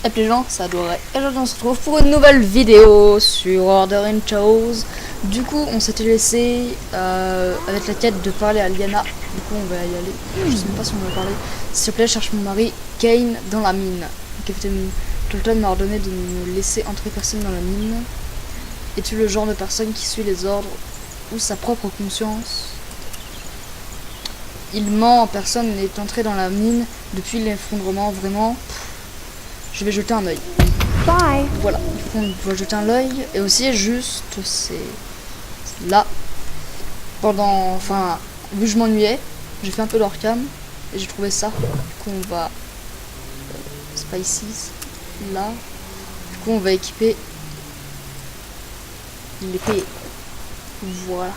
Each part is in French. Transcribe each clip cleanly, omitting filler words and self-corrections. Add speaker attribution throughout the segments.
Speaker 1: Et puis les gens, ça adorait. Et aujourd'hui on se retrouve pour une nouvelle vidéo sur Order in Chaos. Du coup on s'était laissé avec la quête de parler à Liana. Du coup on va y aller. Je sais même pas si on va parler. S'il te plaît, cherche mon mari Kane dans la mine. Capitaine Colton m'a ordonné de ne laisser entrer personne dans la mine. Es-tu le genre de personne qui suit les ordres ou sa propre conscience? Il ment, personne n'est entré dans la mine depuis l'effondrement, vraiment. Je vais jeter un œil.
Speaker 2: Bye.
Speaker 1: Voilà, du coup on va jeter un œil. Et aussi juste, c'est là. Enfin, vu que je m'ennuyais, j'ai fait un peu d'orcam et j'ai trouvé ça. Du coup on va... c'est pas ici, c'est là. Du coup on va équiper l'épée. Voilà.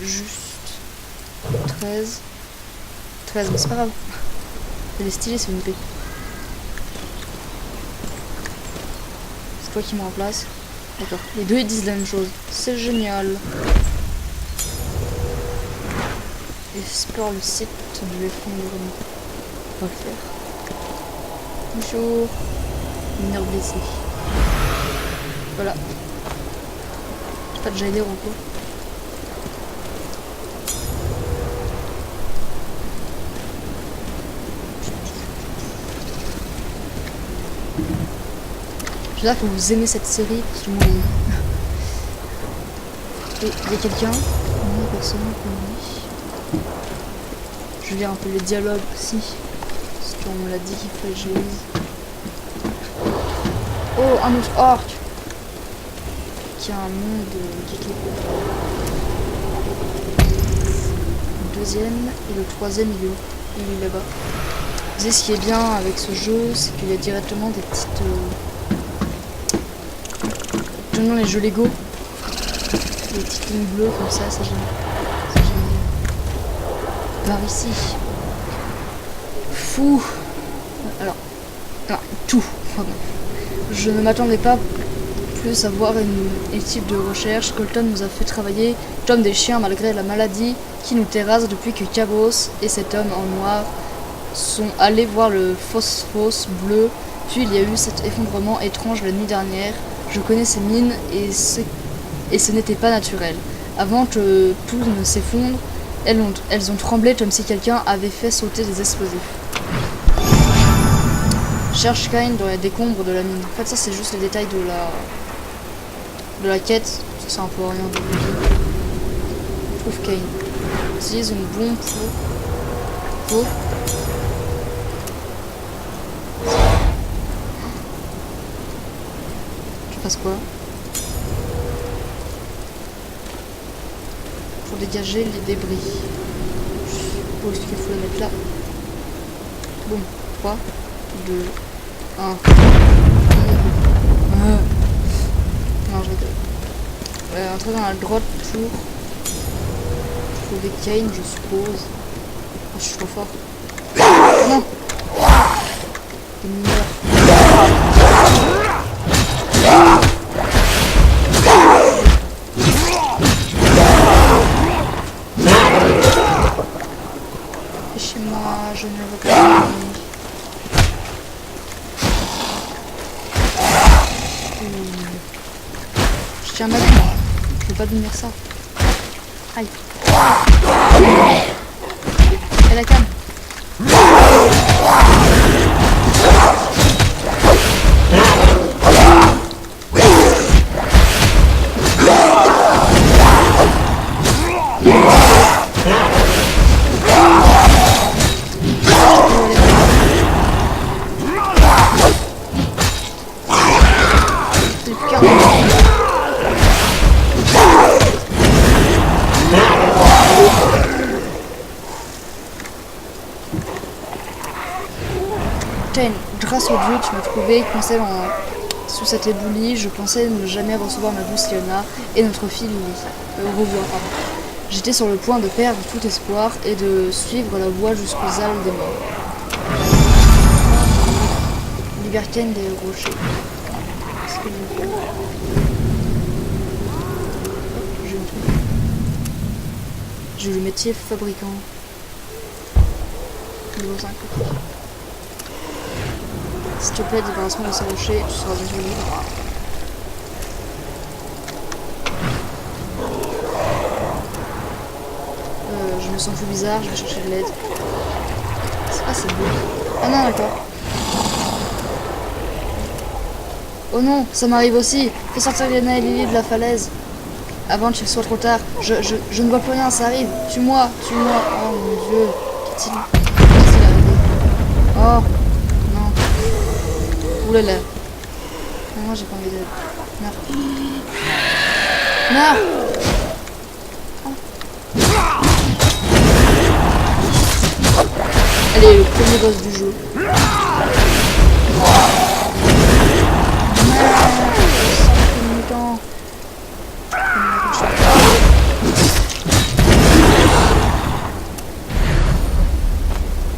Speaker 1: Juste 13. Mais c'est pas grave. Elle est stylée, c'est une épée. C'est toi qui me remplace. D'accord. Les deux ils disent la même chose. C'est génial. Explore le site de l'effondrement. On va le faire. Bonjour. Mineur blessé. Voilà. J'ai pas de Jailer ou quoi. J'espère que vous aimez cette série, parce que moi... Et il y a quelqu'un? Non, personne, oui. Je vais lire un peu les dialogues aussi, parce qu'on me l'a dit qu'il fallait que je lise. Oh, un autre orc qui a un nom de Kiki. Le deuxième et le troisième il est là-bas. Vous savez, ce qui est bien avec ce jeu, c'est qu'il y a directement des petites... Maintenant les jeux Lego, les petites lignes bleues comme ça, c'est génial. Par ici. Fou. Alors, non, tout. Je ne m'attendais pas plus à voir une équipe de recherche. Colton nous a fait travailler comme des chiens malgré la maladie qui nous terrasse depuis que Cabos et cet homme en noir sont allés voir le phosphos bleu. Puis il y a eu cet effondrement étrange la nuit dernière. Je connais ces mines et ce n'était pas naturel. Avant que tout ne s'effondre, elles ont tremblé comme si quelqu'un avait fait sauter des explosifs. Cherche Kane dans les décombres de la mine. En fait ça c'est juste les détails de la quête. C'est un peu rien de trouve Kane. Utilise une bombe pour... Fasse quoi? Pour dégager les débris. Je suppose qu'il faut la mettre là. Bon, 3, 2, 1. Non, je rigole. Entrer dans la grotte pour trouver Kane, je suppose. Oh, je suis trop fort. Non! Il meurt. Chez moi, je ne veux pas. Je tiens ma vie. Je veux pas devenir ça. Aïe. Et la canne. Grâce au Dieu, tu m'as trouvé coincé sous cette éboulis. Je pensais ne jamais recevoir ma douce Liana et notre fille revoir. J'étais sur le point de perdre tout espoir et de suivre la voie jusqu'aux halles des morts. Libertienne des rochers. Qu'est-ce que je vais faire? J'ai le métier fabricant. Niveau 5. S'il te plaît, débarrasse-moi de ces rochers, tu seras bientôt libre. Je me sens plus bizarre, je vais chercher de l'aide. Ah, c'est beau. Ah non, d'accord. Oh non, ça m'arrive aussi. Fais sortir Liana et Lily de la falaise. Avant qu'il soit trop tard. Je ne vois plus rien, ça arrive. Tue-moi, tue-moi. Oh mon dieu. Qu'est-il arrivé? Oh, non. Oulala. Non, j'ai pas envie de... Meurs. Meurs. Allez, le premier boss du jeu.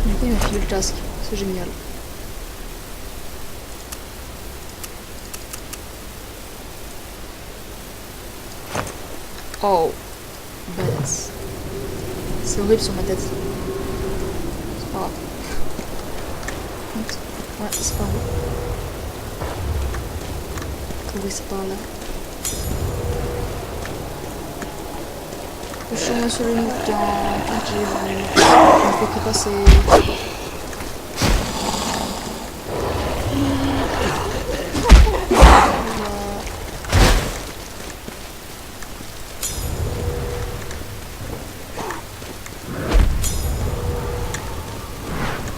Speaker 1: Du coup, il m'a filé le casque. C'est génial. Oh, badass. C'est horrible sur ma tête. C'est pas grave. Ouais, c'est pas grave. Oui, c'est par là. Le chemin sur le mouton. Je ne peux que passer.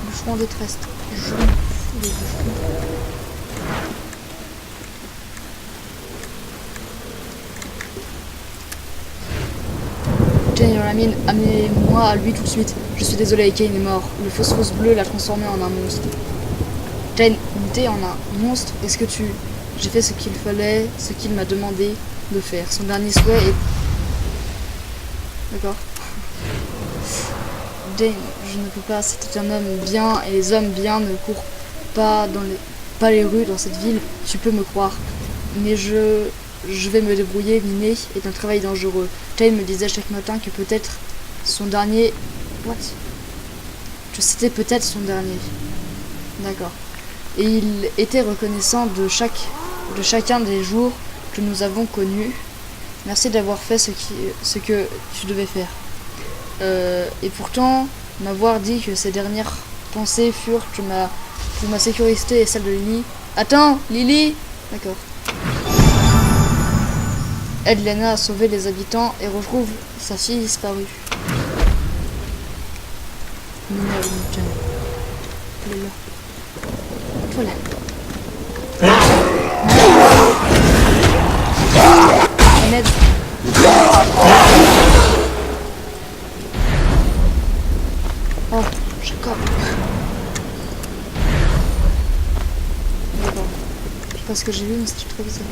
Speaker 1: Boucheron en détresse. Je m'en fous des boucherons. Jane dans la mine, amenez-moi à lui tout de suite. Je suis désolé, Kane est mort. Le phosphore bleu l'a transformé en un monstre. Jane, muté en un monstre, est-ce que tu... J'ai fait ce qu'il fallait, ce qu'il m'a demandé de faire. Son dernier souhait est... D'accord. Jane, je ne peux pas, c'était un homme bien, et les hommes bien ne courent pas pas les rues dans cette ville, tu peux me croire. Mais je vais me débrouiller, miner est un travail dangereux. Jane me disait chaque matin que peut-être son dernier... What? Que c'était peut-être son dernier. D'accord. Et il était reconnaissant de chacun des jours que nous avons connus. Merci d'avoir fait ce que tu devais faire. Et pourtant, m'avoir dit que ses dernières pensées furent que ma sécurité et celle de Lily... Attends, Lily! D'accord. Aide Lena à sauver les habitants et retrouve sa fille disparue. Mina, elle est là. Voilà. On aide. Oh, Jacob. D'accord. Je sais pas ce que j'ai vu, mais c'était trop bizarre.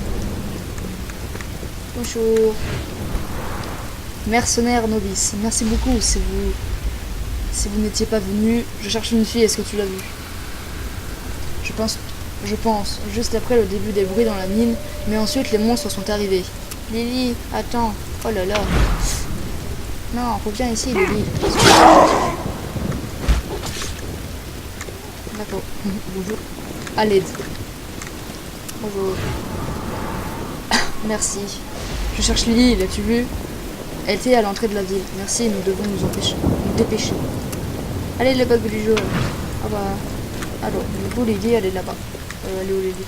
Speaker 1: Bonjour. Mercenaire novice, merci beaucoup. Si vous n'étiez pas venu, je cherche une fille, est-ce que tu l'as vue? Je pense, juste après le début des bruits dans la mine, mais ensuite les monstres sont arrivés. Lily, attends. Oh là là. Non, reviens ici, Lily. D'accord. Bonjour. À l'aide. Bonjour. Merci. Je cherche Lily, l'as-tu vue? Elle était à l'entrée de la ville. Merci, nous devons nous dépêcher. Allez, le bug du jeu. Ah bah... Alors, du coup, Lily, elle est là-bas. Elle est où, Lily?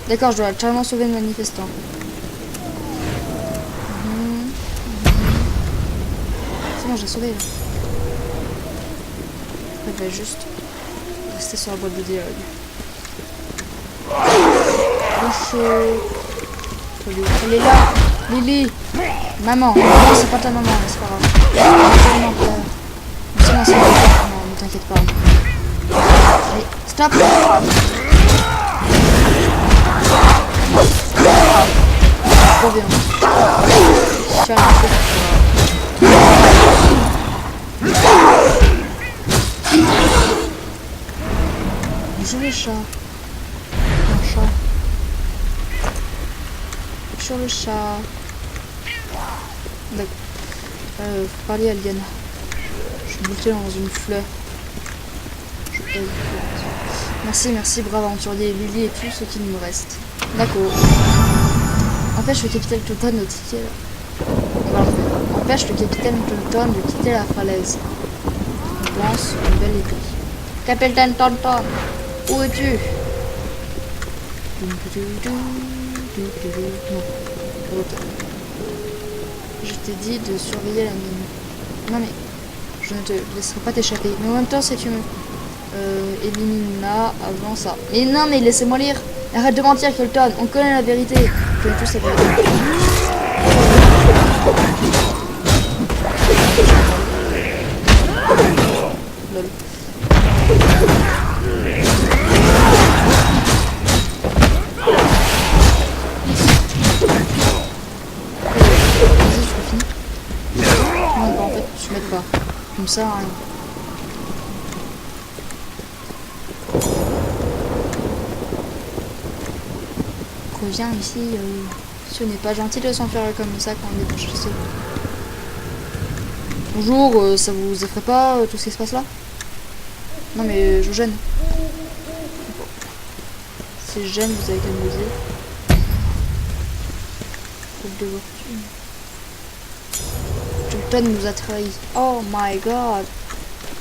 Speaker 1: D'accord, je dois carrément sauver le manifestant. C'est bon, j'ai sauvé, là. Elle va juste rester sur la boîte de dialogue. Bonjour. Elle est là, Lily. Maman. Non, c'est pas ta maman, mais c'est pas grave. Non, ne t'inquiète pas. Allez, stop. Reviens. Bonjour les chats. Un chat. Sur le chat. D'accord. Faut parler à Liana. Je suis montée dans une fleur. Je Merci, merci, brave aventurier, Lily et tout ce qu'il nous reste. D'accord. Empêche le capitaine Tolton de quitter. On va le refaire. Empêche le capitaine Tolton de quitter la falaise. On lance une belle épée. Capitaine Tolton, où es-tu? Non. Je t'ai dit de surveiller la mine. Non mais, je ne te laisserai pas t'échapper. Mais en même temps, si tu me élimines là, avant ça. Mais non, mais laissez-moi lire. Arrête de mentir, Colton. On connaît la vérité. On connaît tous la vérité. Lol. Comme ça, rien. Reviens ici. Ce n'est pas gentil de s'enfuir comme ça quand on est pourchassé. Bonjour, ça vous effraie pas tout ce qui se passe là? Non mais je gêne. Bon. Si je gêne, vous avez qu'à me le dire. Faute de fortune. Tolton nous a trahis. Oh my god.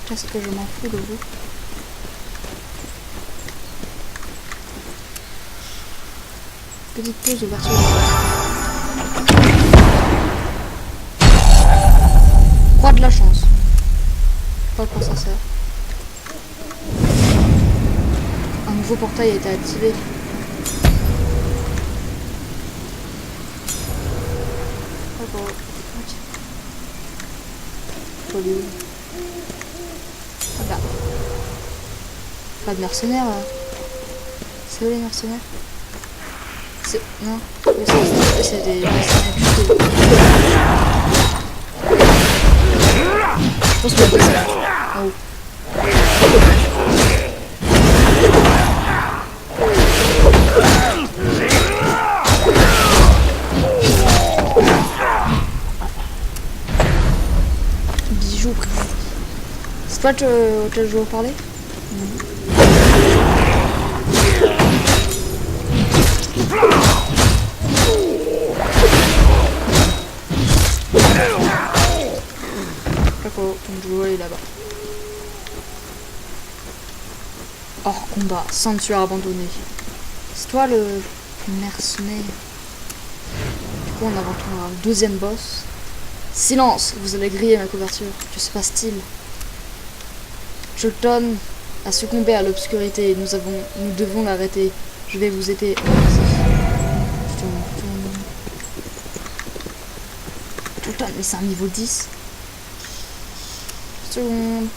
Speaker 1: Qu'est-ce que je m'en fous de vous. Petite pause d'ouverture. Croix de la chance. Pas à quoi ça sert. Un nouveau portail a été activé. D'accord. Ah bah. Pas de mercenaires. C'est où les mercenaires? C'est... Non. C'est des mercenaires plutôt. Je pense que c'est ça. Oh. Bijoux. C'est toi auquel je veux parler? D'accord, donc je vais aller là-bas. Hors combat, sanctuaire abandonné. C'est toi le mercenaire. Du coup, on inventera un deuxième boss. Silence, vous allez griller ma couverture. Que se passe-t-il? Tolton a succombé à l'obscurité. Nous devons l'arrêter. Je vais vous aider. Tolton, mais c'est un niveau 10. Seconde.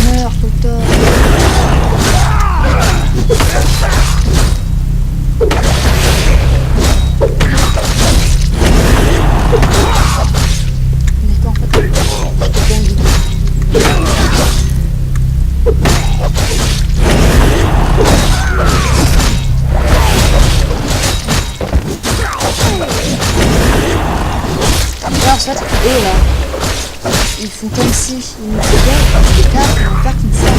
Speaker 1: Meurs, Tolton. En fait, eux là, ils font comme si ils nous aidaient, les cartes, ils vont faire qu'ils ne savent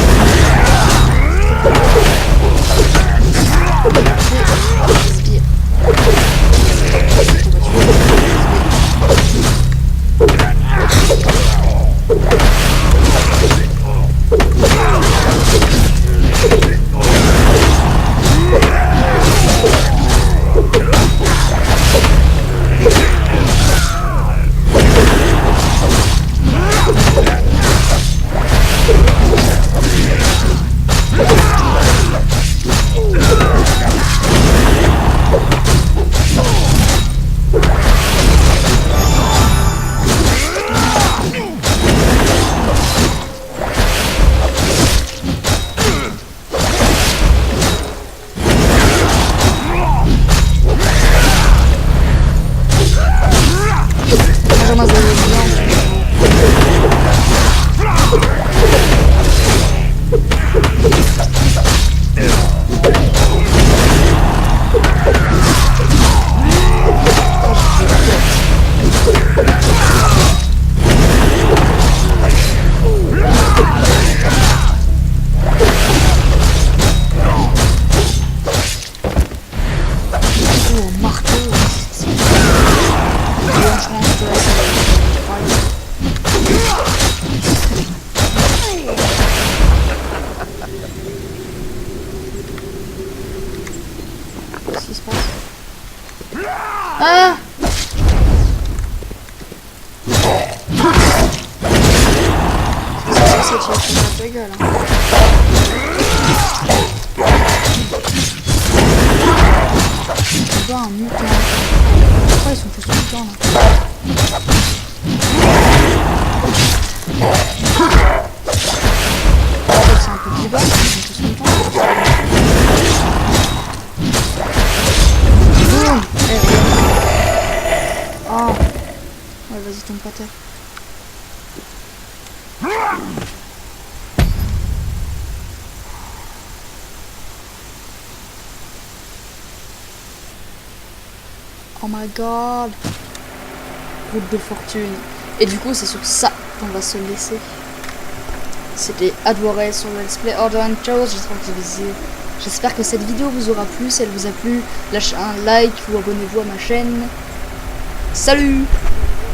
Speaker 1: Ah! C'est ça, c'est ta gueule. Hein. Un mutant. Pourquoi ils sont tous mutants là? C'est un peu plus bas, ils sont tous mutants. Boum! Oh! Ouais, vas-y, tombe par terre. Oh my god! Route de fortune. Et du coup, c'est sur ça qu'on va se laisser. C'était Adwarez sur le Let's Play Order and Chaos. J'espère que cette vidéo vous aura plu. Si elle vous a plu, lâchez un like ou abonnez-vous à ma chaîne. Salut!